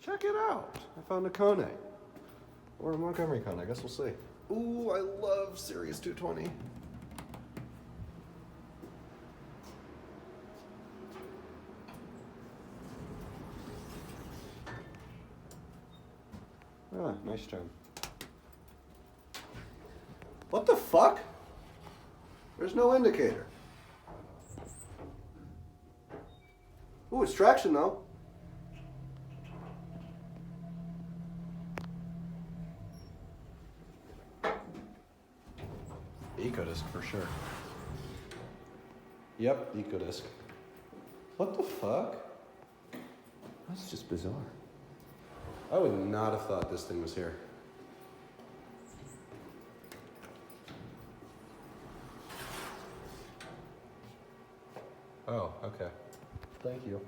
Check it out. I found a Kone. Or a Montgomery Kone, I guess we'll see. Ooh, I love Series 220. Ah, nice trim. What the fuck? There's no indicator. Ooh, it's traction though. Ecodisc for sure. Yep, Ecodisc. What the fuck? That's just bizarre. I would not have thought this thing was here. Oh, okay. Thank you.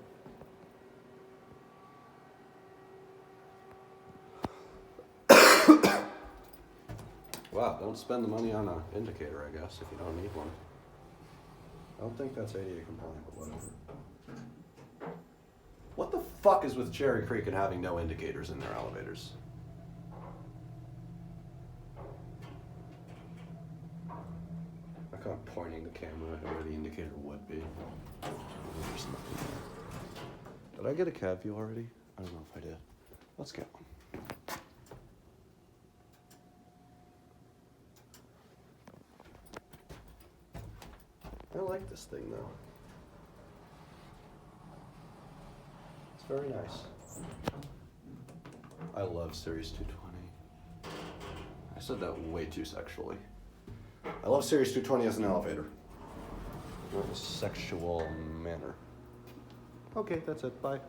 Wow, don't spend the money on an indicator, I guess, if you don't need one. I don't think that's ADA compliant, but whatever. What the fuck is with Cherry Creek and having no indicators in their elevators? I kind of pointing the camera at where the indicator would be. There's nothing there. Did I get a cab view already? I don't know if I did. Let's get one. I like this thing though. It's very nice. I love Series 220. I said that way too sexually. I love Series 220 as an elevator. Not in a sexual manner. Okay, that's it. Bye.